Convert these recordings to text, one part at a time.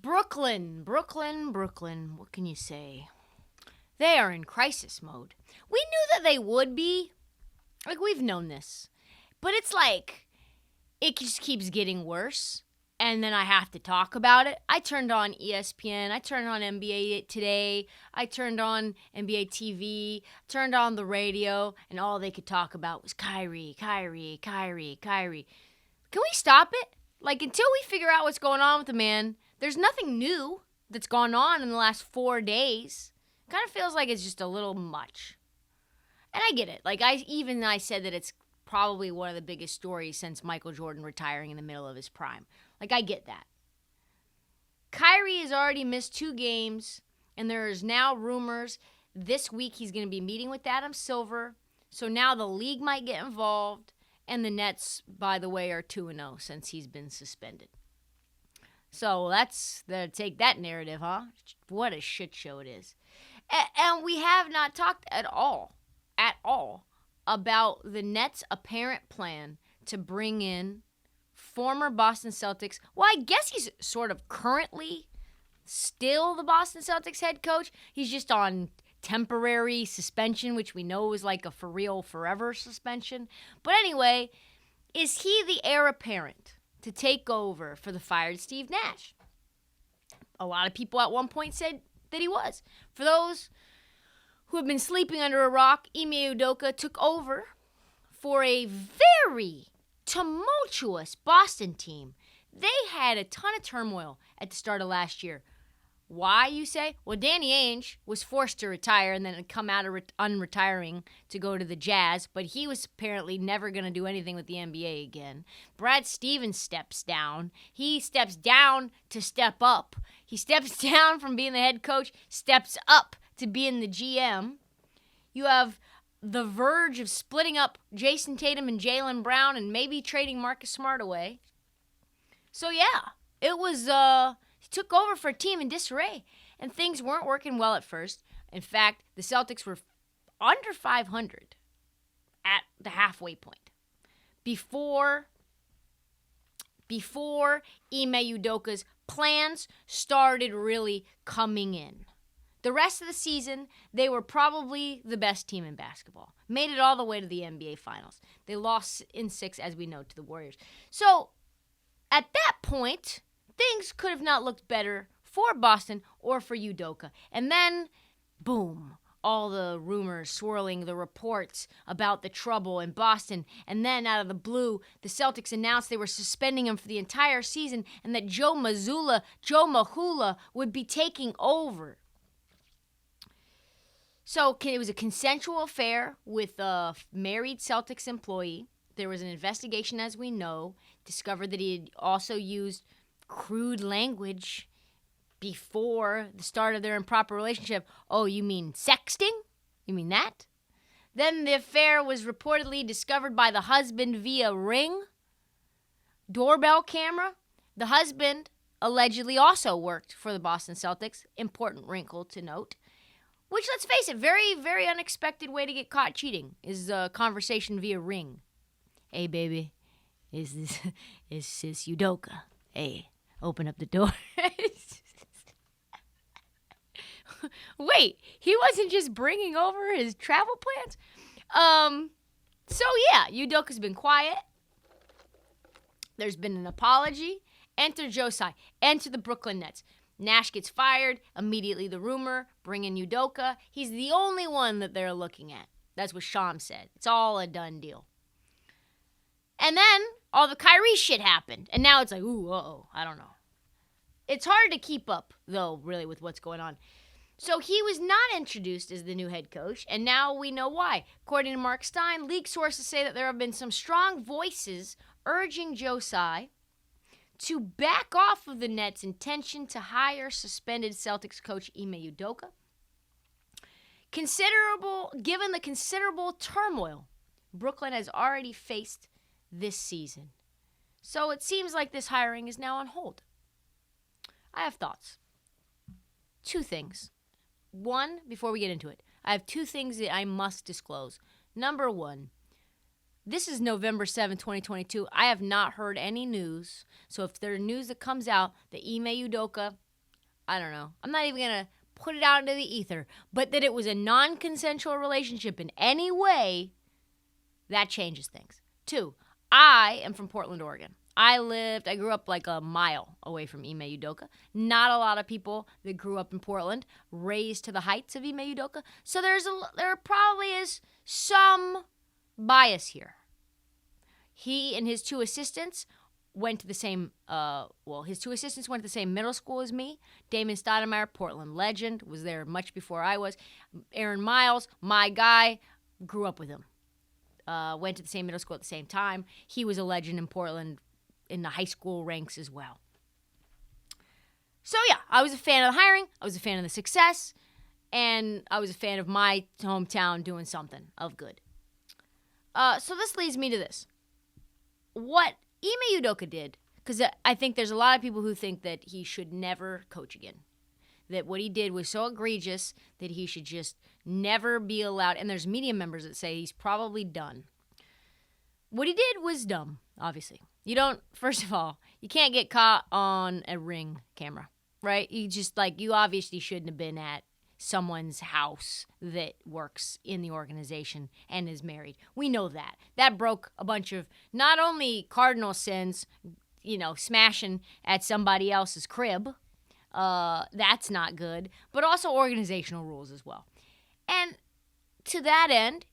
Brooklyn. What can you say? They are in crisis mode. We knew that they would be. Like, we've known this. But it's like, it just keeps getting worse. And then I have to talk about it. I turned on ESPN. I turned on NBA Today. I turned on NBA TV. Turned on the radio. And all they could talk about was Kyrie. Can we stop it? Like, until we figure out what's going on with the man, there's nothing new that's gone on in the last 4 days. Kind of feels like it's just a little much. And I get it. Like, I said that it's probably one of the biggest stories since Michael Jordan retiring in the middle of his prime. Like, I get that. Kyrie has already missed 2 games, and there is now rumors this week he's going to be meeting with Adam Silver. So now the league might get involved, and the Nets, by the way, are 2-0 since he's been suspended. So take that narrative, huh? What a shit show it is. And we have not talked at all, about the Nets' apparent plan to bring in former Boston Celtics. Well, I guess he's sort of currently still the Boston Celtics head coach. He's just on temporary suspension, which we know is like a for real forever suspension. But anyway, is he the heir apparent to take over for the fired Steve Nash? A lot of people at one point said that he was. For those who have been sleeping under a rock, Ime Udoka took over for a very tumultuous Boston team. They had a ton of turmoil at the start of last year. Why, you say? Well, Danny Ainge was forced to retire and then come out of unretiring to go to the Jazz, but he was apparently never going to do anything with the NBA again. Brad Stevens steps down. He steps down to step up. He steps down from being the head coach, steps up to being the GM. You have the verge of splitting up Jason Tatum and Jaylen Brown and maybe trading Marcus Smart away. So, yeah, it was, he took over for a team in disarray, and things weren't working well at first. In fact, the Celtics were under 500 at the halfway point before Ime Udoka's plans started really coming in. The rest of the season, they were probably the best team in basketball. Made it all the way to the NBA Finals. They lost in 6, as we know, to the Warriors. So, at that point, things could have not looked better for Boston or for Udoka. And then, boom, all the rumors swirling, the reports about the trouble in Boston. And then, out of the blue, the Celtics announced they were suspending him for the entire season and that Joe Mahula would be taking over. So it was a consensual affair with a married Celtics employee. There was an investigation, as we know, discovered that he had also used crude language before the start of their improper relationship. Oh, you mean sexting? You mean that? Then the affair was reportedly discovered by the husband via Ring doorbell camera. The husband allegedly also worked for the Boston Celtics. Important wrinkle to note. Which, let's face it, very, very unexpected way to get caught cheating is a conversation via Ring. Hey, baby, is this Udoka? Hey, open up the door. Wait, he wasn't just bringing over his travel plans? So, yeah, Udoka's been quiet. There's been an apology. Enter Joe Tsai. Enter the Brooklyn Nets. Nash gets fired. Immediately the rumor, bring in Udoka. He's the only one that they're looking at. That's what Sham said. It's all a done deal. And then all the Kyrie shit happened. And now it's like, I don't know. It's hard to keep up, though, really, with what's going on. So he was not introduced as the new head coach, and now we know why. According to Mark Stein, league sources say that there have been some strong voices urging Joe Tsai to back off of the Nets' intention to hire suspended Celtics coach Ime Udoka. Given the considerable turmoil Brooklyn has already faced this season. So it seems like this hiring is now on hold. I have thoughts. 2 things. One, before we get into it, I have 2 things that I must disclose. Number 1, this is November 7, 2022. I have not heard any news. So if there's news that comes out that Ime Udoka I don't know. I'm not even going to put it out into the ether. But that it was a non-consensual relationship in any way, that changes things. 2, I am from Portland, Oregon. I grew up like a mile away from Ime Udoka. Not a lot of people that grew up in Portland raised to the heights of Ime Udoka. So there probably is some bias here. He and his 2 assistants went to the same, his 2 assistants went to the same middle school as me. Damon Stoudemire, Portland legend, was there much before I was. Aaron Miles, my guy, grew up with him. Went to the same middle school at the same time. He was a legend in Portland in the high school ranks as well. So yeah, I was a fan of the hiring. I was a fan of the success. And I was a fan of my hometown doing something of good. So this leads me to this. What Ime Udoka did, because I think there's a lot of people who think that he should never coach again. That what he did was so egregious that he should just never be allowed. And there's media members that say he's probably done. What he did was dumb, obviously. First of all, you can't get caught on a Ring camera, right? You obviously shouldn't have been at someone's house that works in the organization and is married. We know that. That broke a bunch of not only cardinal sins, smashing at somebody else's crib. That's not good, but also organizational rules as well. And to that end,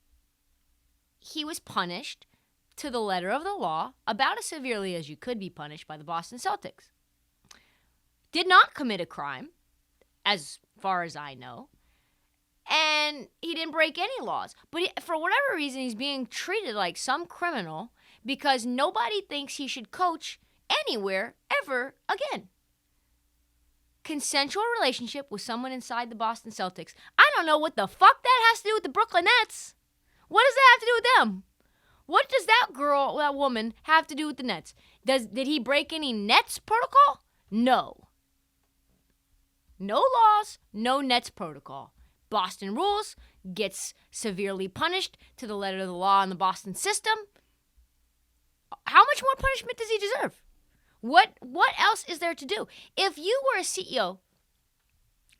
he was punished to the letter of the law, about as severely as you could be punished by the Boston Celtics. Did not commit a crime, as far as I know, and he didn't break any laws. But for whatever reason, he's being treated like some criminal because nobody thinks he should coach anywhere ever again. Consensual relationship with someone inside the Boston Celtics. I don't know what the fuck that has to do with the Brooklyn Nets. What does that have to do with them? What does that woman have to do with the Nets? Did he break any Nets protocol? No. No laws, no Nets protocol. Boston rules, gets severely punished to the letter of the law in the Boston system. How much more punishment does he deserve? What else is there to do? If you were a CEO,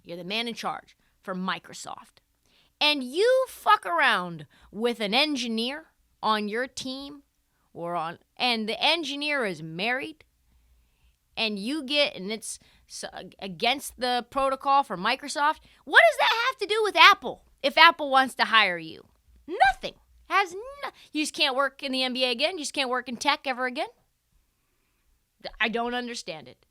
you're the man in charge for Microsoft, and you fuck around with an engineer on your team and the engineer is married, and it's against the protocol for Microsoft, what does that have to do with Apple if Apple wants to hire you? Nothing. You just can't work in the NBA again? You just can't work in tech ever again? I don't understand it.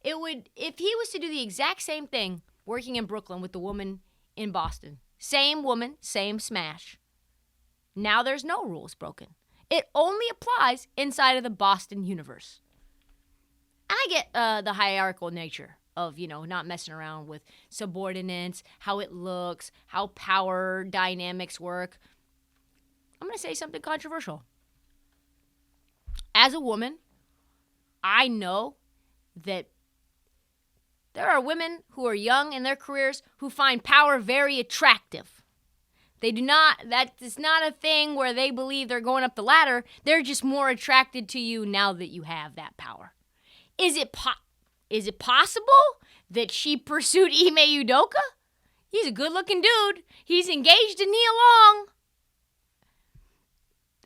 If he was to do the exact same thing working in Brooklyn with the woman in Boston, same woman, same smash. Now there's no rules broken. It only applies inside of the Boston universe. I get the hierarchical nature of, not messing around with subordinates, how it looks, how power dynamics work. I'm going to say something controversial. As a woman, I know that there are women who are young in their careers who find power very attractive. That is not a thing where they believe they're going up the ladder. They're just more attracted to you now that you have that power. Is it possible that she pursued Ime Udoka? He's a good-looking dude. He's engaged to Nia Long.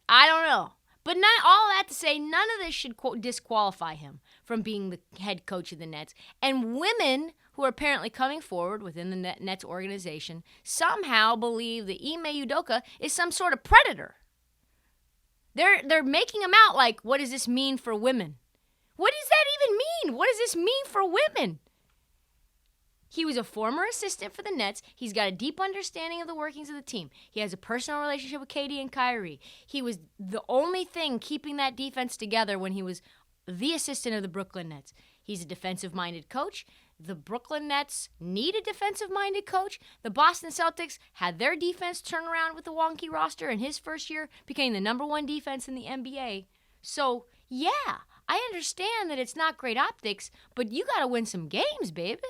I don't know. But not all that to say, none of this should disqualify him from being the head coach of the Nets. And women who are apparently coming forward within the Nets organization somehow believe that Ime Udoka is some sort of predator. They're making him out like, what does this mean for women? What does that even mean? What does this mean for women? He was a former assistant for the Nets. He's got a deep understanding of the workings of the team. He has a personal relationship with KD and Kyrie. He was the only thing keeping that defense together when he was the assistant of the Brooklyn Nets. He's a defensive-minded coach. The Brooklyn Nets need a defensive-minded coach. The Boston Celtics had their defense turn around with a wonky roster, and his first year became the number one defense in the NBA. So, yeah, I understand that it's not great optics, but you got to win some games, baby.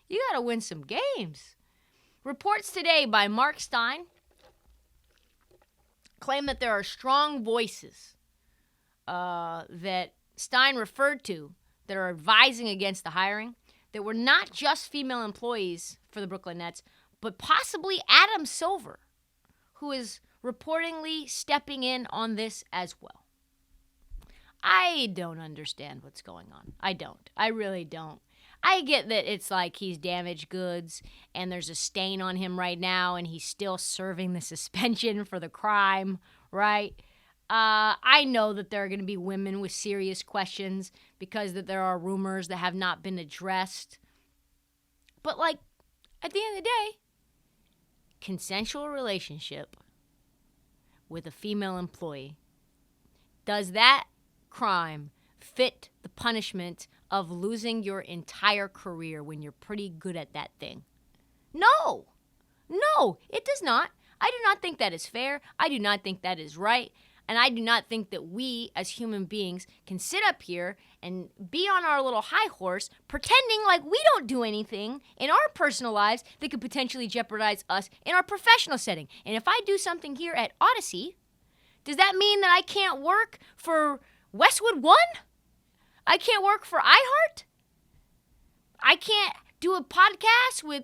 You got to win some games. Reports today by Mark Stein claim that there are strong voices that Stein referred to that are advising against the hiring. that were not just female employees for the Brooklyn Nets, but possibly Adam Silver, who is reportedly stepping in on this as well. I don't understand what's going on. I don't. I really don't. I get that it's like he's damaged goods and there's a stain on him right now and he's still serving the suspension for the crime, right? I know that there are going to be women with serious questions because that there are rumors that have not been addressed. But, like, at the end of the day, consensual relationship with a female employee, does that crime fit the punishment of losing your entire career when you're pretty good at that thing? No, it does not. I do not think that is fair. I do not think that is right. And I do not think that we as human beings can sit up here and be on our little high horse pretending like we don't do anything in our personal lives that could potentially jeopardize us in our professional setting. And if I do something here at Odyssey, does that mean that I can't work for Westwood One? I can't work for iHeart? I can't do a podcast with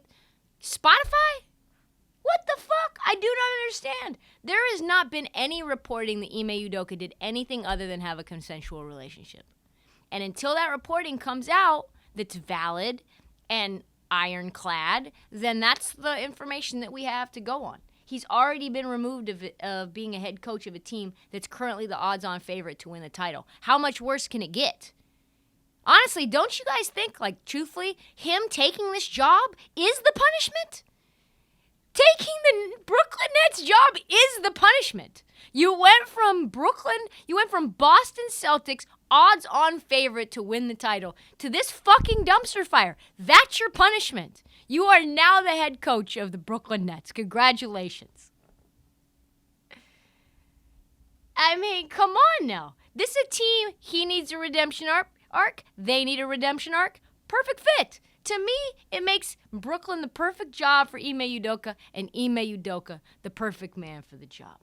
Spotify? What the fuck? I do not understand. There has not been any reporting that Ime Udoka did anything other than have a consensual relationship. And until that reporting comes out that's valid and ironclad, then that's the information that we have to go on. He's already been removed of being a head coach of a team that's currently the odds-on favorite to win the title. How much worse can it get? Honestly, don't you guys think, like, truthfully, him taking this job is the punishment? Taking the Brooklyn Nets job is the punishment. You went from Boston Celtics, odds-on favorite to win the title, to this fucking dumpster fire. That's your punishment. You are now the head coach of the Brooklyn Nets. Congratulations. I mean, come on now. This is a team, he needs a redemption arc. They need a redemption arc. Perfect fit. To me, it makes Brooklyn the perfect job for Ime Udoka and Ime Udoka the perfect man for the job.